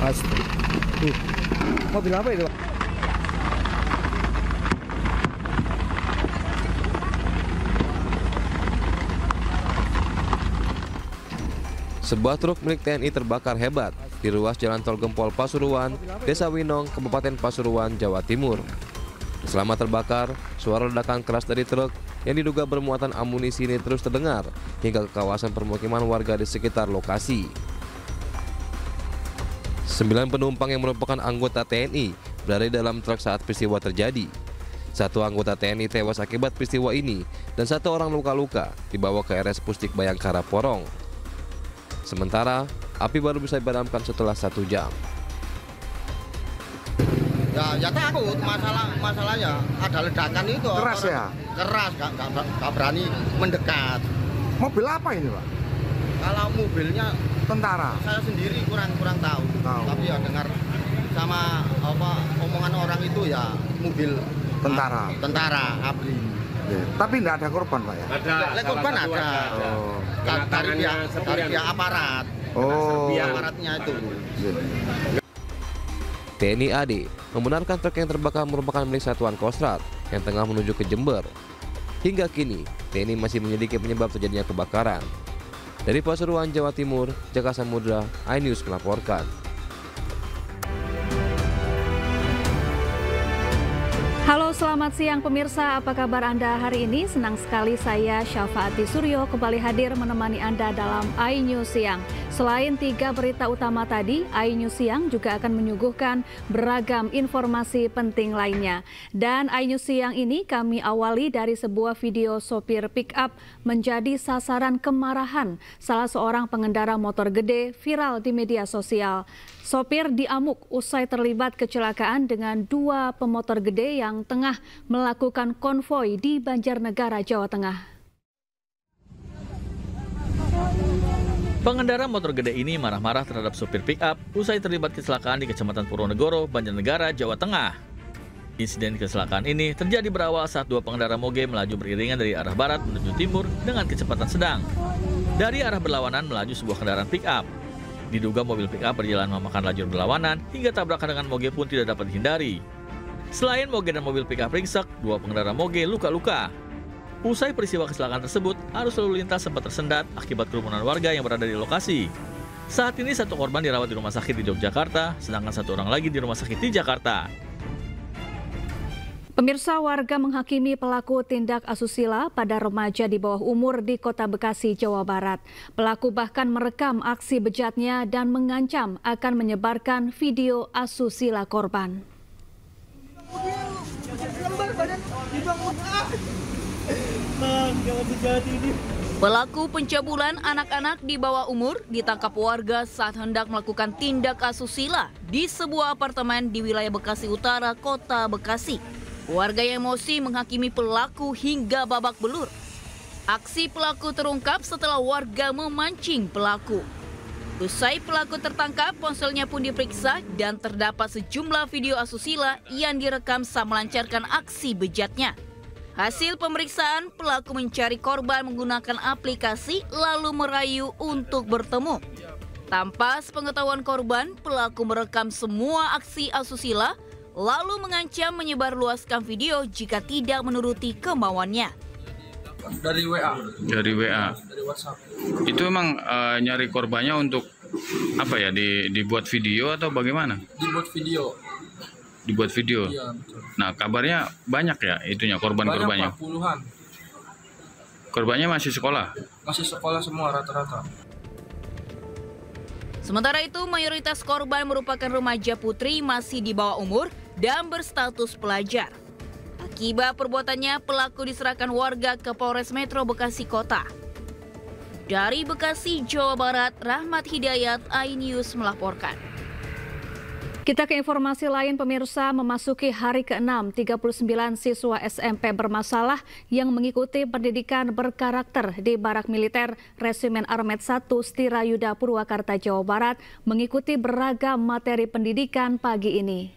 Pasti. Mobil apa itu? Sebuah truk milik TNI terbakar hebat di ruas Jalan Tol Gempol Pasuruan, Desa Winong, Kabupaten Pasuruan, Jawa Timur. Selama terbakar, suara ledakan keras dari truk yang diduga bermuatan amunisi ini terus terdengar hingga ke kawasan permukiman warga di sekitar lokasi. 9 penumpang yang merupakan anggota TNI berada di dalam truk saat peristiwa terjadi. 1 anggota TNI tewas akibat peristiwa ini dan 1 orang luka-luka dibawa ke RS Pusdik Bayangkara Porong. Sementara, api baru bisa dipadamkan setelah 1 jam. Ya takut, masalahnya ada ledakan itu. Keras ya? Keras, gak berani mendekat. Mobil apa ini, Pak? Kalau mobilnya Tentara. saya sendiri kurang tahu. Tapi ya dengar sama omongan orang itu ya mobil tentara ABRI. Tapi tidak ada korban, Pak ya? Ada. Korban ada. Oh. Dari pihak aparat. Oh. Aparatnya itu. TNI AD membenarkan truk yang terbakar merupakan milik Satuan Kostrad yang tengah menuju ke Jember. Hingga kini, TNI masih menyelidiki penyebab terjadinya kebakaran. Dari Pasuruan, Jawa Timur, Jaka Samudra, iNews melaporkan. Halo, selamat siang pemirsa. Apa kabar Anda hari ini? Senang sekali saya Syafaati Suryo kembali hadir menemani Anda dalam iNews Siang. Selain 3 berita utama tadi, iNews Siang juga akan menyuguhkan beragam informasi penting lainnya. Dan iNews Siang ini kami awali dari sebuah video sopir pick-up menjadi sasaran kemarahan salah seorang pengendara motor gede viral di media sosial. Sopir diamuk usai terlibat kecelakaan dengan 2 pemotor gede yang tengah melakukan konvoi di Banjarnegara, Jawa Tengah. Pengendara motor gede ini marah-marah terhadap sopir pick-up usai terlibat kecelakaan di Kecamatan Purwonegoro, Banjarnegara, Jawa Tengah. Insiden kecelakaan ini terjadi berawal saat 2 pengendara moge melaju beriringan dari arah barat menuju timur dengan kecepatan sedang. Dari arah berlawanan melaju sebuah kendaraan pick-up. Diduga mobil pick-up berjalan memakan lajur berlawanan hingga tabrakan dengan moge pun tidak dapat dihindari. Selain moge dan mobil pick-up ringsek, 2 pengendara moge luka-luka. Usai peristiwa kecelakaan tersebut, arus lalu lintas sempat tersendat akibat kerumunan warga yang berada di lokasi. Saat ini 1 korban dirawat di rumah sakit di Yogyakarta, sedangkan 1 orang lagi di rumah sakit di Jakarta. Pemirsa, warga menghakimi pelaku tindak asusila pada remaja di bawah umur di Kota Bekasi, Jawa Barat. Pelaku bahkan merekam aksi bejatnya dan mengancam akan menyebarkan video asusila korban. Pelaku pencabulan anak-anak di bawah umur ditangkap warga saat hendak melakukan tindak asusila di sebuah apartemen di wilayah Bekasi Utara, Kota Bekasi. Warga yang emosi menghakimi pelaku hingga babak belur. Aksi pelaku terungkap setelah warga memancing pelaku. Usai pelaku tertangkap, ponselnya pun diperiksa dan terdapat sejumlah video asusila yang direkam saat melancarkan aksi bejatnya. Hasil pemeriksaan, pelaku mencari korban menggunakan aplikasi lalu merayu untuk bertemu. Tanpa sepengetahuan korban, pelaku merekam semua aksi asusila lalu mengancam menyebarluaskan video jika tidak menuruti kemauannya. Dari WA. Dari WA. Dari WhatsApp. Itu emang nyari korbannya untuk apa ya? Dibuat video atau bagaimana? Dibuat video. Dibuat video. Iya, betul. Nah, kabarnya banyak ya itunya korban-korbannya. Banyak, Pak, puluhan. Korbannya masih sekolah. Masih sekolah semua rata-rata. Sementara itu, mayoritas korban merupakan remaja putri masih di bawah umur dan berstatus pelajar. Akibat perbuatannya, pelaku diserahkan warga ke Polres Metro Bekasi Kota. Dari Bekasi, Jawa Barat, Rahmat Hidayat, iNews melaporkan. Kita ke informasi lain, pemirsa. Memasuki hari ke-6, 39 siswa SMP bermasalah yang mengikuti pendidikan berkarakter di Barak Militer Resimen Armet 1 Stirayuda Purwakarta, Jawa Barat mengikuti beragam materi pendidikan pagi ini.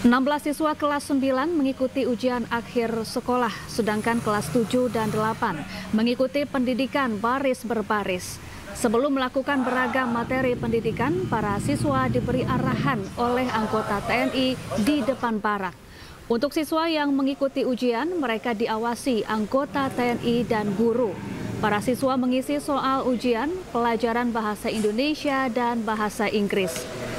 16 siswa kelas 9 mengikuti ujian akhir sekolah, sedangkan kelas 7 dan 8 mengikuti pendidikan baris berbaris. Sebelum melakukan beragam materi pendidikan, para siswa diberi arahan oleh anggota TNI di depan barak. Untuk siswa yang mengikuti ujian, mereka diawasi anggota TNI dan guru. Para siswa mengisi soal ujian, pelajaran bahasa Indonesia dan bahasa Inggris.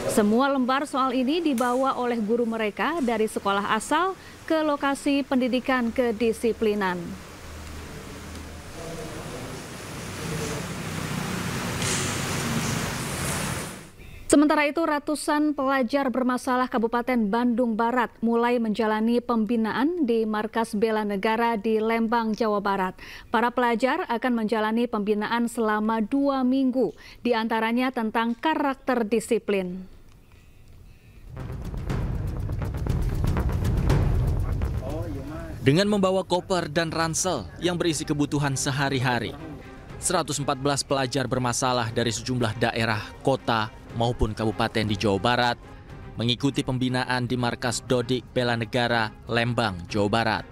Semua lembar soal ini dibawa oleh guru mereka dari sekolah asal ke lokasi pendidikan kedisiplinan. Sementara itu, ratusan pelajar bermasalah Kabupaten Bandung Barat mulai menjalani pembinaan di Markas Bela Negara di Lembang, Jawa Barat. Para pelajar akan menjalani pembinaan selama 2 minggu, diantaranya tentang karakter disiplin. Dengan membawa koper dan ransel yang berisi kebutuhan sehari-hari, 114 pelajar bermasalah dari sejumlah daerah, kota, maupun kabupaten di Jawa Barat mengikuti pembinaan di Markas Dodik Bela Negara, Lembang, Jawa Barat.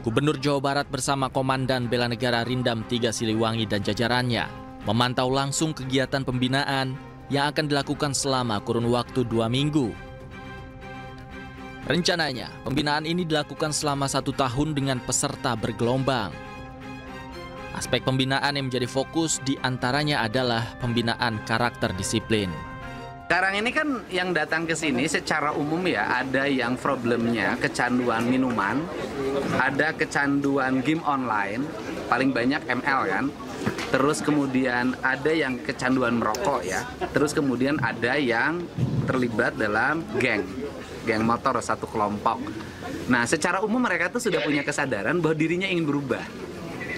Gubernur Jawa Barat bersama Komandan Bela Negara Rindam 3 Siliwangi dan jajarannya memantau langsung kegiatan pembinaan yang akan dilakukan selama kurun waktu 2 minggu. Rencananya, pembinaan ini dilakukan selama 1 tahun dengan peserta bergelombang. Aspek pembinaan yang menjadi fokus diantaranya adalah pembinaan karakter disiplin. Sekarang ini kan yang datang ke sini secara umum ya, ada yang problemnya kecanduan minuman, ada kecanduan game online, paling banyak ML kan. Terus kemudian ada yang kecanduan merokok ya. Terus kemudian ada yang terlibat dalam geng motor satu kelompok. Nah, secara umum mereka tuh sudah punya kesadaran bahwa dirinya ingin berubah.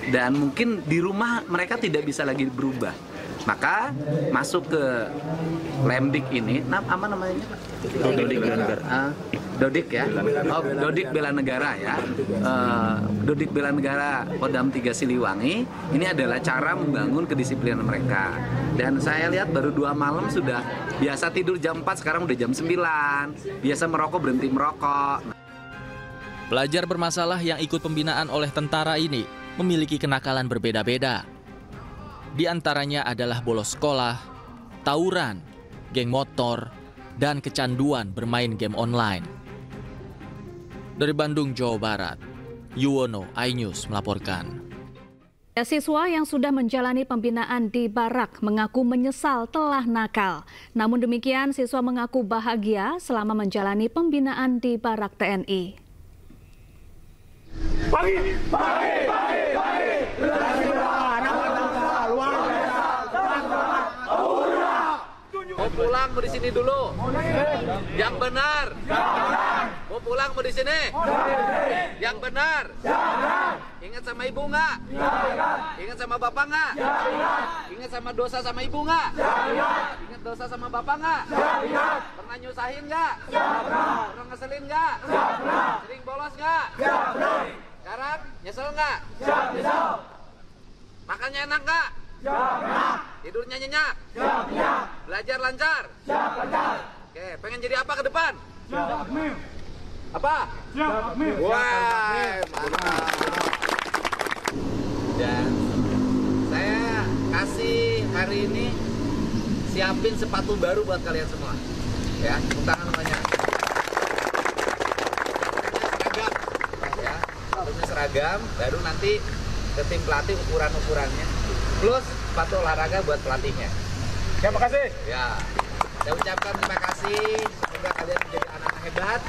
Dan mungkin di rumah mereka tidak bisa lagi berubah. Maka masuk ke Lemdik ini, apa namanya Pak? Dodik Bela Negara. Dodik ya, Dodik Bela Negara ya. Dodik Bela Negara Kodam 3 Siliwangi. Ini adalah cara membangun kedisiplinan mereka. Dan saya lihat baru 2 malam sudah biasa tidur jam 4, sekarang udah jam 9. Biasa merokok berhenti merokok. Pelajar bermasalah yang ikut pembinaan oleh tentara ini memiliki kenakalan berbeda-beda. Di antaranya adalah bolos sekolah, tawuran, geng motor, dan kecanduan bermain game online. Dari Bandung, Jawa Barat, Yuwono, iNews melaporkan. Siswa yang sudah menjalani pembinaan di barak mengaku menyesal telah nakal. Namun demikian, siswa mengaku bahagia selama menjalani pembinaan di barak TNI. Mau pulang mau di sini dulu. Yang benar. Mau pulang mau di sini. Yang benar. Ingat sama ibu nggak? Ingat sama bapak nggak? Ingat sama dosa sama ibu nggak? Ingat dosa sama bapak nggak? Pernah nyusahin nggak? Pernah ngeselin nggak? Sering bolos nggak? Sekarang nyesel nggak? Makannya enak nggak? Tidurnya nyenyak? Belajar lancar? Oke, pengen jadi apa ke depan? Apa? Wah, mantap. Dan saya kasih hari ini siapin sepatu baru buat kalian semua. Ya, tepuk tangan semuanya. Seragam. Ya, sepatunya seragam, baru nanti ke tim pelatih ukuran-ukurannya. Plus sepatu olahraga buat pelatihnya. Terima kasih. Ya, saya ucapkan terima kasih. Semoga kalian menjadi anak-anak hebat,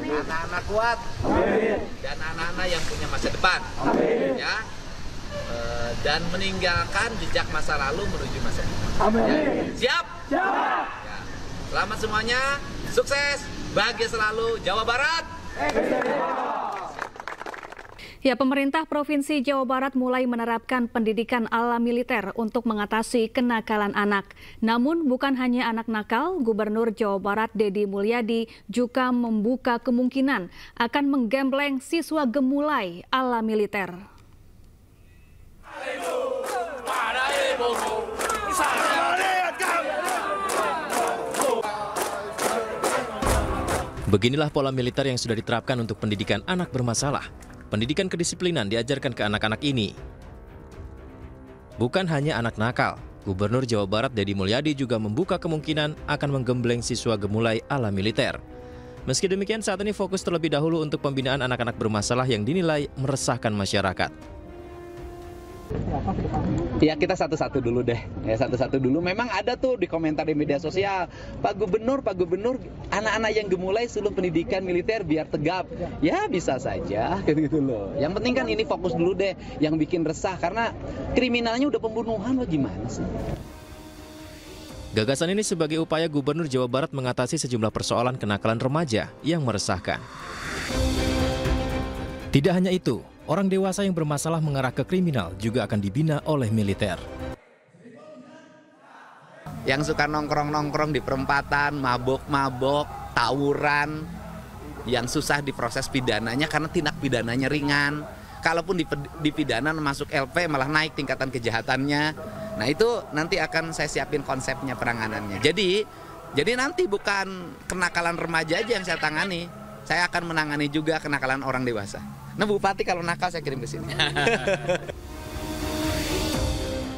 anak-anak kuat, dan anak-anak yang punya masa depan. Ya, dan meninggalkan jejak masa lalu menuju masa depan. Ya. Siap? Siap. Ya. Selamat semuanya, sukses, bahagia selalu, Jawa Barat. Ya, pemerintah Provinsi Jawa Barat mulai menerapkan pendidikan ala militer untuk mengatasi kenakalan anak. Namun bukan hanya anak nakal, Gubernur Jawa Barat Deddy Mulyadi juga membuka kemungkinan akan menggembleng siswa gemulai ala militer. Beginilah pola militer yang sudah diterapkan untuk pendidikan anak bermasalah. Pendidikan kedisiplinan diajarkan ke anak-anak ini. Bukan hanya anak nakal, Gubernur Jawa Barat Deddy Mulyadi juga membuka kemungkinan akan menggembleng siswa gemulai ala militer. Meski demikian, saat ini fokus terlebih dahulu untuk pembinaan anak-anak bermasalah yang dinilai meresahkan masyarakat. Ya kita satu-satu dulu deh, ya satu-satu dulu. Memang ada tuh di komentar di media sosial, Pak Gubernur, anak-anak yang gemulai suruh pendidikan militer biar tegap. Ya bisa saja, gitu loh. Yang penting kan ini fokus dulu deh, yang bikin resah karena kriminalnya udah pembunuhan, loh gimana sih? Gagasan ini sebagai upaya Gubernur Jawa Barat mengatasi sejumlah persoalan kenakalan remaja yang meresahkan. Tidak hanya itu, orang dewasa yang bermasalah mengarah ke kriminal juga akan dibina oleh militer. Yang suka nongkrong-nongkrong di perempatan, mabok-mabok, tawuran, yang susah diproses pidananya karena tindak pidananya ringan. Kalaupun dipidana masuk LP malah naik tingkatan kejahatannya. Nah itu nanti akan saya siapin konsepnya penanganannya. Jadi nanti bukan kenakalan remaja aja yang saya tangani. Saya akan menangani juga kenakalan orang dewasa. Nah Bupati kalau nakal saya kirim ke sini.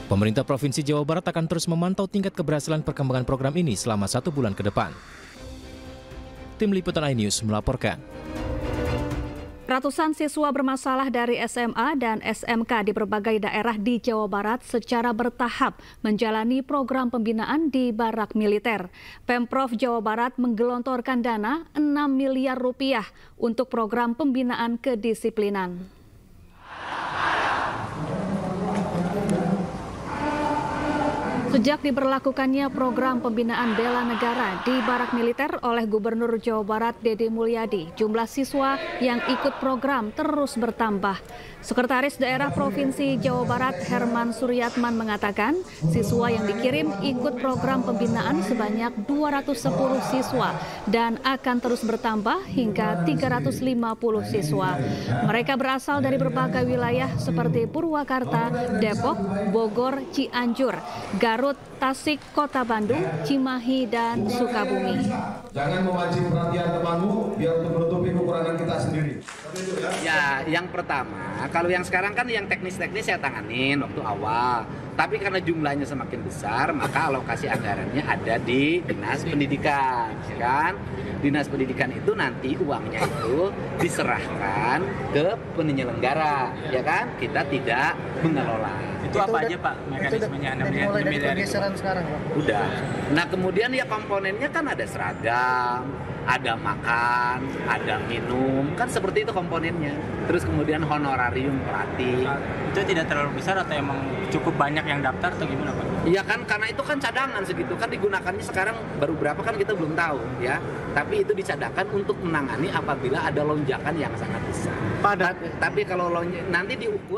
Pemerintah Provinsi Jawa Barat akan terus memantau tingkat keberhasilan perkembangan program ini selama 1 bulan ke depan. Tim Liputan iNews melaporkan. Ratusan siswa bermasalah dari SMA dan SMK di berbagai daerah di Jawa Barat secara bertahap menjalani program pembinaan di barak militer. Pemprov Jawa Barat menggelontorkan dana 6 miliar rupiah untuk program pembinaan kedisiplinan. Sejak diberlakukannya program pembinaan bela negara di barak militer oleh Gubernur Jawa Barat Deddy Mulyadi, jumlah siswa yang ikut program terus bertambah. Sekretaris Daerah Provinsi Jawa Barat Herman Suryatman mengatakan, siswa yang dikirim ikut program pembinaan sebanyak 210 siswa dan akan terus bertambah hingga 350 siswa. Mereka berasal dari berbagai wilayah seperti Purwakarta, Depok, Bogor, Cianjur, Garut, Tasik, Kota Bandung, Cimahi, dan Sukabumi. Jangan memancing perhatian temanmu biar untuk menutupi kekurangan kita sendiri. Ya, yang pertama, kalau yang sekarang kan yang teknis-teknis saya tanganin waktu awal. Tapi karena jumlahnya semakin besar, maka alokasi anggarannya ada di Dinas Pendidikan, ya kan? Dinas Pendidikan itu nanti uangnya itu diserahkan ke penyelenggara, ya kan? Kita tidak mengelola. Itu apa aja Pak mekanismenya? Mulai dari pergeseran sekarang Pak? Udah. Nah kemudian ya komponennya kan ada seragam, ada makan, ada minum, kan seperti itu komponennya. Terus kemudian honorarium pelatih. Itu tidak terlalu besar atau emang cukup banyak yang daftar atau gimana Pak? Iya kan, karena itu kan cadangan segitu kan, digunakannya sekarang baru berapa kan kita belum tahu ya. Tapi itu dicadangkan untuk menangani apabila ada lonjakan yang sangat besar. Tapi kalau nanti diukur